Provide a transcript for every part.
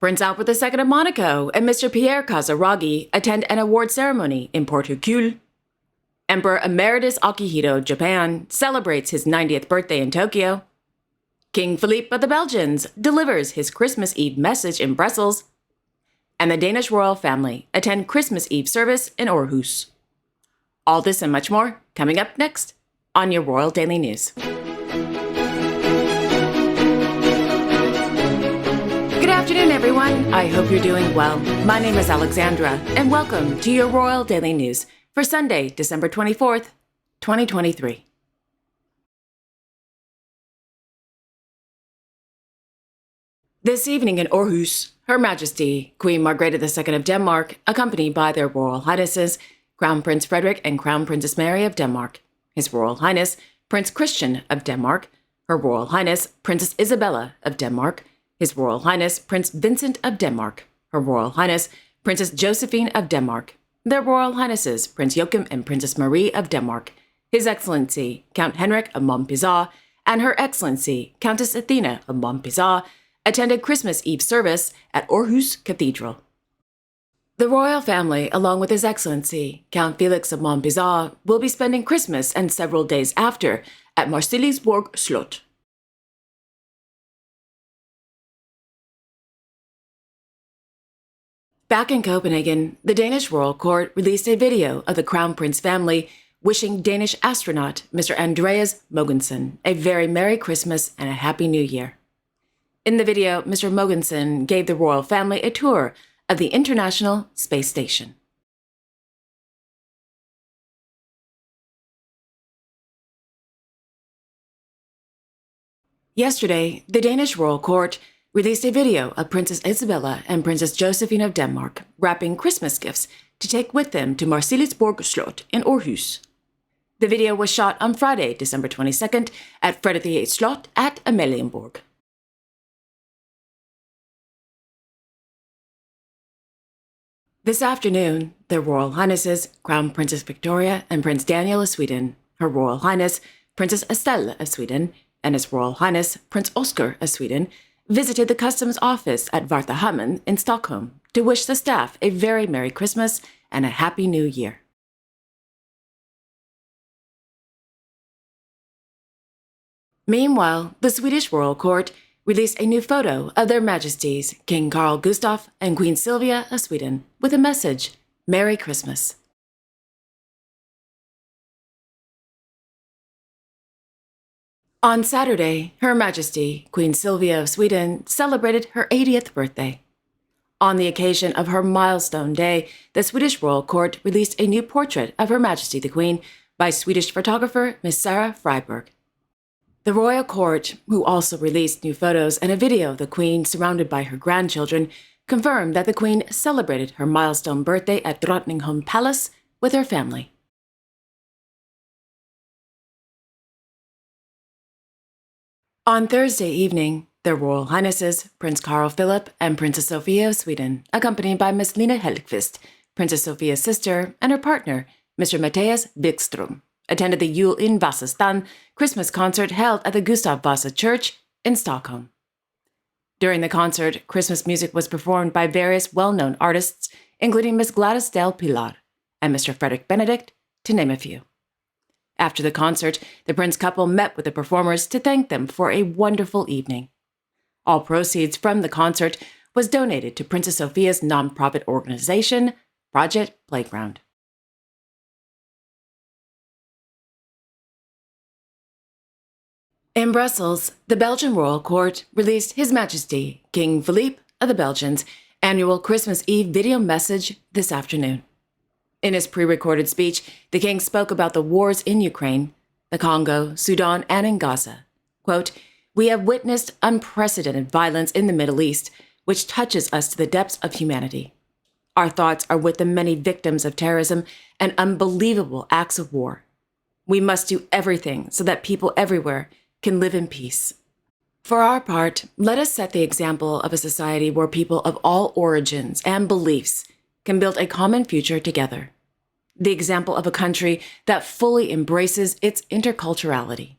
Prince Albert II of Monaco and Mr. Pierre Kazaragi attend an award ceremony in Port Hercule. Emperor Emeritus Akihito of Japan celebrates his 90th birthday in Tokyo. King Philippe of the Belgians delivers his Christmas Eve message in Brussels. And the Danish royal family attend Christmas Eve service in Aarhus. All this and much more coming up next on your Royal Daily News. Good afternoon, everyone. I hope you're doing well. My name is Alexandra, and welcome to your Royal Daily News for Sunday, December 24th, 2023. This evening in Aarhus, Her Majesty Queen Margrethe II of Denmark, accompanied by their Royal Highnesses, Crown Prince Frederik and Crown Princess Mary of Denmark, His Royal Highness Prince Christian of Denmark, Her Royal Highness Princess Isabella of Denmark, His Royal Highness Prince Vincent of Denmark, Her Royal Highness Princess Josephine of Denmark, their Royal Highnesses Prince Joachim and Princess Marie of Denmark, His Excellency Count Henrik of Montpezat, and Her Excellency Countess Athena of Montpezat attended Christmas Eve service at Aarhus Cathedral. The royal family, along with His Excellency Count Felix of Montpezat, will be spending Christmas and several days after at Marselisborg Slot. Back in Copenhagen, the Danish royal court released a video of the Crown Prince family wishing Danish astronaut Mr. Andreas Mogensen a very Merry Christmas and a Happy New Year. In the video, Mr. Mogensen gave the royal family a tour of the International Space Station. Yesterday, the Danish royal court released a video of Princess Isabella and Princess Josephine of Denmark wrapping Christmas gifts to take with them to Marselisborg Slot in Aarhus. The video was shot on Friday, December 22nd at Frederik VIII Slot at Amalienborg. This afternoon, their Royal Highnesses, Crown Princess Victoria and Prince Daniel of Sweden, Her Royal Highness Princess Estelle of Sweden, and His Royal Highness Prince Oscar of Sweden, visited the customs office at Vartahamnen in Stockholm to wish the staff a very Merry Christmas and a Happy New Year. Meanwhile, the Swedish royal court released a new photo of their Majesties King Carl Gustaf and Queen Sylvia of Sweden with a message, Merry Christmas. On Saturday, Her Majesty Queen Sylvia of Sweden celebrated her 80th birthday. On the occasion of her milestone day, the Swedish royal court released a new portrait of Her Majesty the Queen by Swedish photographer Miss Sarah Freiberg. The royal court, who also released new photos and a video of the Queen surrounded by her grandchildren, confirmed that the Queen celebrated her milestone birthday at Drottningholm Palace with her family. On Thursday evening, their Royal Highnesses, Prince Carl Philip and Princess Sophia of Sweden, accompanied by Miss Lina Hellqvist, Princess Sophia's sister, and her partner, Mr. Matthias Bikström, attended the Jul in Vasastan Christmas concert held at the Gustav Vasa Church in Stockholm. During the concert, Christmas music was performed by various well-known artists, including Miss Gladys del Pilar and Mr. Frederick Benedict, to name a few. After the concert, the Prince couple met with the performers to thank them for a wonderful evening. All proceeds from the concert was donated to Princess Sophia's nonprofit organization, Project Playground. In Brussels, the Belgian royal court released His Majesty King Philippe of the Belgians' annual Christmas Eve video message this afternoon. In his pre-recorded speech, the king spoke about the wars in Ukraine, the Congo, Sudan, and in Gaza. Quote, "We have witnessed unprecedented violence in the Middle East, which touches us to the depths of humanity. Our thoughts are with the many victims of terrorism and unbelievable acts of war. We must do everything so that people everywhere can live in peace. For our part, let us set the example of a society where people of all origins and beliefs can build a common future together. The example of a country that fully embraces its interculturality."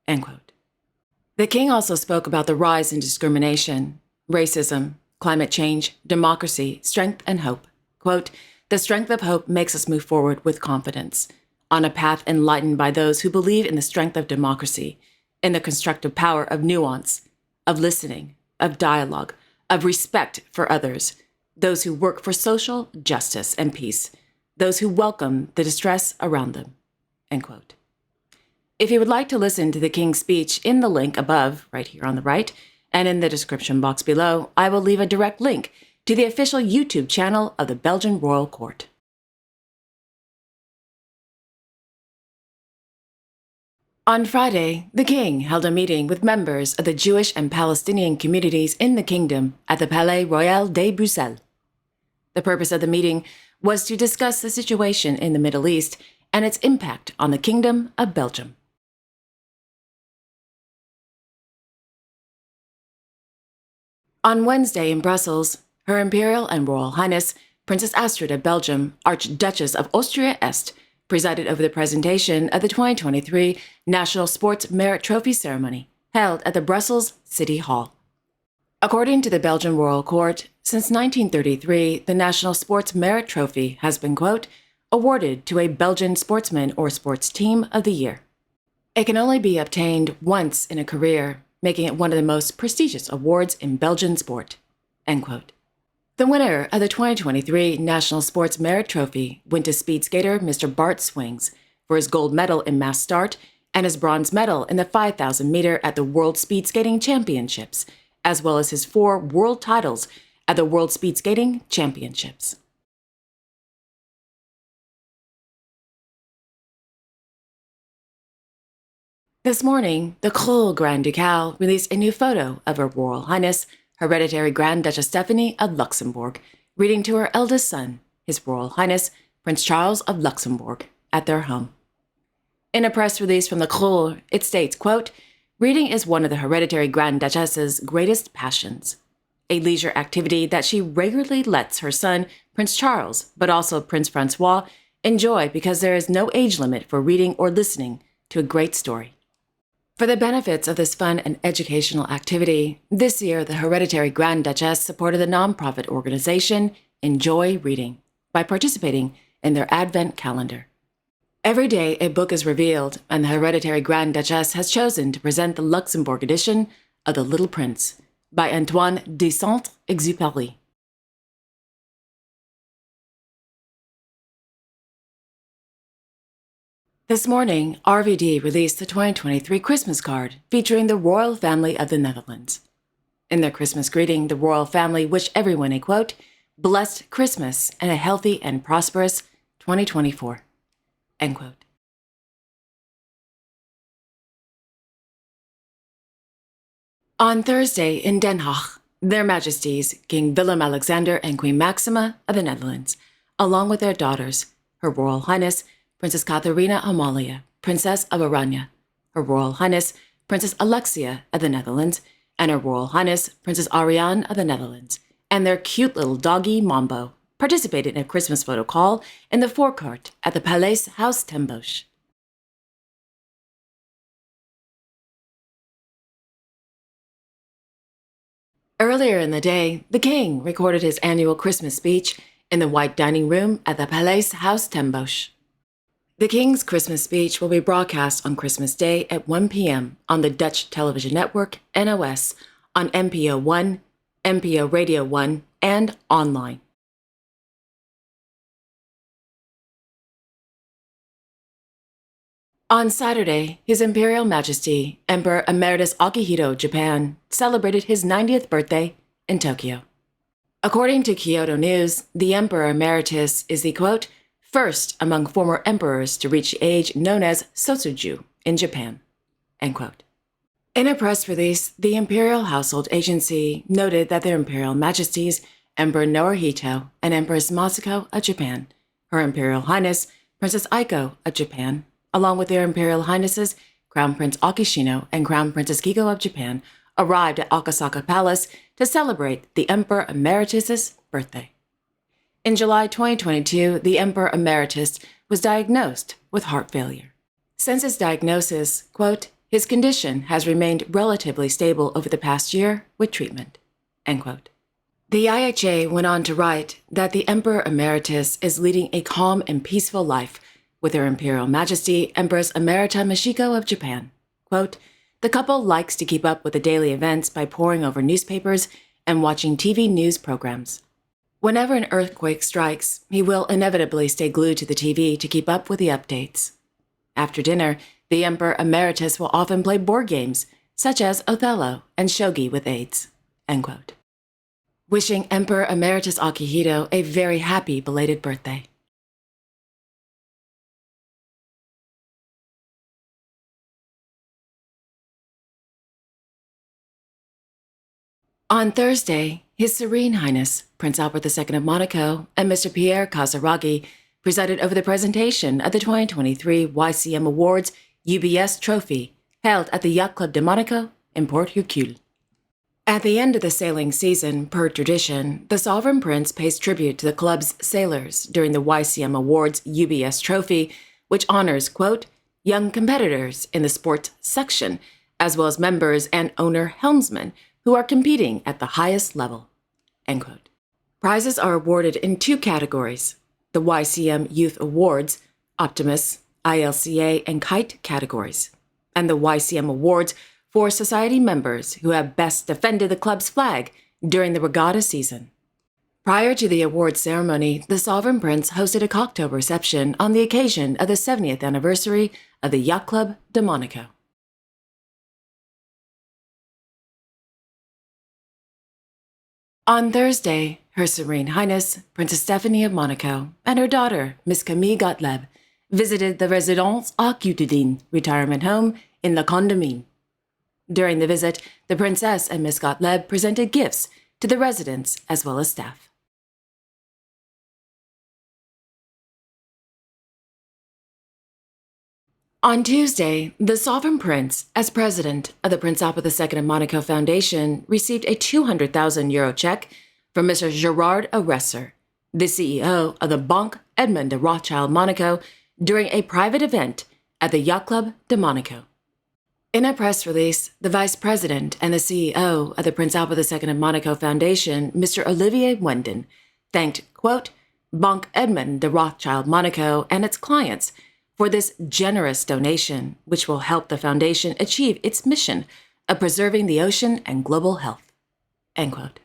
End quote. The king also spoke about the rise in discrimination, racism, climate change, democracy, strength, and hope. Quote, "The strength of hope makes us move forward with confidence, on a path enlightened by those who believe in the strength of democracy, in the constructive power of nuance, of listening, of dialogue, of respect for others, those who work for social justice and peace, those who welcome the distress around them." End quote. If you would like to listen to the King's speech in the link above, right here on the right, and in the description box below, I will leave a direct link to the official YouTube channel of the Belgian Royal Court. On Friday, the King held a meeting with members of the Jewish and Palestinian communities in the kingdom at the Palais Royal de Bruxelles. The purpose of the meeting was to discuss the situation in the Middle East and its impact on the Kingdom of Belgium. On Wednesday in Brussels, Her Imperial and Royal Highness Princess Astrid of Belgium, Archduchess of Austria-Est, presided over the presentation of the 2023 National Sports Merit Trophy ceremony held at the Brussels City Hall. According to the Belgian Royal Court, since 1933, the National Sports Merit Trophy has been, quote, awarded to a Belgian sportsman or sports team of the year. It can only be obtained once in a career, making it one of the most prestigious awards in Belgian sport, end quote. The winner of the 2023 National Sports Merit Trophy went to speed skater Mr. Bart Swings for his gold medal in mass start and his bronze medal in the 5,000 meter at the World Speed Skating Championships, as well as his 4 world titles at the World Speed Skating Championships. This morning, the Krul Grand Ducal released a new photo of Her Royal Highness Hereditary Grand Duchess Stephanie of Luxembourg, reading to her eldest son, His Royal Highness Prince Charles of Luxembourg, at their home. In a press release from the Krul, it states, quote, "Reading is one of the Hereditary Grand Duchess's greatest passions, a leisure activity that she regularly lets her son, Prince Charles, but also Prince Francois, enjoy because there is no age limit for reading or listening to a great story." For the benefits of this fun and educational activity, this year the Hereditary Grand Duchess supported the nonprofit organization Enjoy Reading by participating in their Advent calendar. Every day a book is revealed, and the Hereditary Grand Duchess has chosen to present the Luxembourg edition of The Little Prince by Antoine de Saint-Exupéry. This morning, RVD released the 2023 Christmas card featuring the royal family of the Netherlands. In their Christmas greeting, the royal family wished everyone a, quote, blessed Christmas and a healthy and prosperous 2024, end quote. On Thursday in Den Haag, Their Majesties King Willem-Alexander and Queen Maxima of the Netherlands, along with their daughters, Her Royal Highness Princess Catharina Amalia, Princess of Oranje, Her Royal Highness Princess Alexia of the Netherlands, and Her Royal Highness Princess Ariane of the Netherlands, and their cute little doggy Mambo, participated in a Christmas photo call in the forecourt at the Paleis Huis ten Bosch. Earlier in the day, the King recorded his annual Christmas speech in the White Dining Room at the Paleis Huis ten Bosch. The King's Christmas speech will be broadcast on Christmas Day at 1 p.m. on the Dutch television network NOS, on NPO 1, NPO Radio 1, and online. On Saturday, His Imperial Majesty Emperor Emeritus Akihito of Japan celebrated his 90th birthday in Tokyo. According to Kyoto News, the Emperor Emeritus is the, quote, first among former emperors to reach the age known as Sotsuju in Japan, end quote. In a press release, the Imperial Household Agency noted that their Imperial Majesties Emperor Naruhito and Empress Masako of Japan, Her Imperial Highness Princess Aiko of Japan, along with their Imperial Highnesses Crown Prince Akishino and Crown Princess Kiko of Japan, arrived at Akasaka Palace to celebrate the Emperor Emeritus's birthday. In July 2022, the Emperor Emeritus was diagnosed with heart failure. Since his diagnosis, quote, his condition has remained relatively stable over the past year with treatment, end quote. The IHA went on to write that the Emperor Emeritus is leading a calm and peaceful life with Her Imperial Majesty Empress Emerita Mashiko of Japan. Quote, the couple likes to keep up with the daily events by poring over newspapers and watching TV news programs. Whenever an earthquake strikes, he will inevitably stay glued to the TV to keep up with the updates. After dinner, the Emperor Emeritus will often play board games, such as Othello and Shogi with aides. End quote. Wishing Emperor Emeritus Akihito a very happy belated birthday. On Thursday, His Serene Highness, Prince Albert II of Monaco, and Mr. Pierre Casaraghi presided over the presentation of the 2023 YCM Awards UBS Trophy held at the Yacht Club de Monaco in Port Hercule. At the end of the sailing season, per tradition, the Sovereign Prince pays tribute to the club's sailors during the YCM Awards UBS Trophy, which honors, quote, young competitors in the sports section, as well as members and owner helmsmen who are competing at the highest level, end quote. Prizes are awarded in two categories, the YCM Youth Awards, Optimus, ILCA, and Kite categories, and the YCM Awards for society members who have best defended the club's flag during the regatta season. Prior to the awards ceremony, the Sovereign Prince hosted a cocktail reception on the occasion of the 70th anniversary of the Yacht Club de Monaco. On Thursday, Her Serene Highness, Princess Stephanie of Monaco, and her daughter, Miss Camille Gottlieb, visited the Résidence Arcutudine retirement home in La Condamine. During the visit, the princess and Miss Gottlieb presented gifts to the residents as well as staff. On Tuesday, the Sovereign Prince, as president of the Prince Albert II of Monaco Foundation, received a €200,000 check from Mr. Gerard Aresser, the CEO of the Banque Edmond de Rothschild Monaco, during a private event at the Yacht Club de Monaco. In a press release, the vice president and the CEO of the Prince Albert II of Monaco Foundation, Mr. Olivier Wendon, thanked, quote, Banque Edmond de Rothschild Monaco and its clients for this generous donation, which will help the foundation achieve its mission of preserving the ocean and global health, end quote.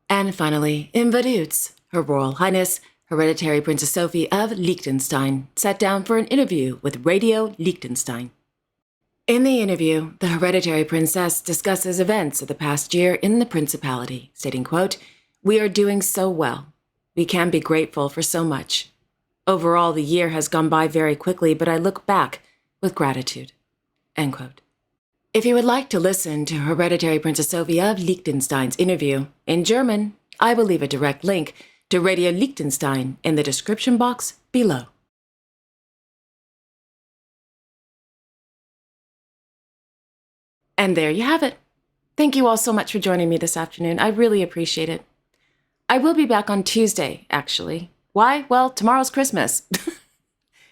And finally, in Vaduz, Her Royal Highness, Hereditary Princess Sophie of Liechtenstein, sat down for an interview with Radio Liechtenstein. In the interview, the Hereditary Princess discusses events of the past year in the Principality, stating, quote, we are doing so well. We can be grateful for so much. Overall, the year has gone by very quickly, but I look back with gratitude, end quote. If you would like to listen to Hereditary Princess Sophie of Liechtenstein's interview in German, I will leave a direct link to Radio Liechtenstein in the description box below. And there you have it. Thank you all so much for joining me this afternoon. I really appreciate it. I will be back on Tuesday, actually. Why? Well, tomorrow's Christmas.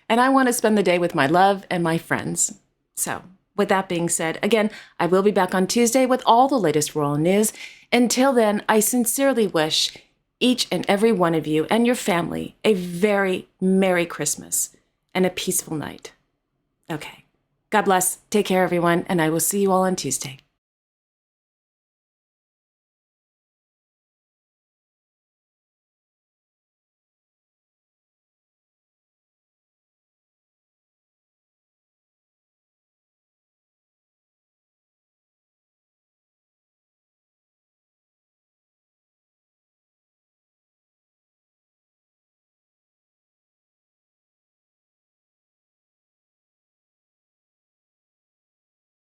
And I want to spend the day with my love and my friends. So, with that being said, again, I will be back on Tuesday with all the latest royal news. Until then, I sincerely wish each and every one of you and your family a very Merry Christmas and a peaceful night. Okay. God bless. Take care, everyone, and I will see you all on Tuesday.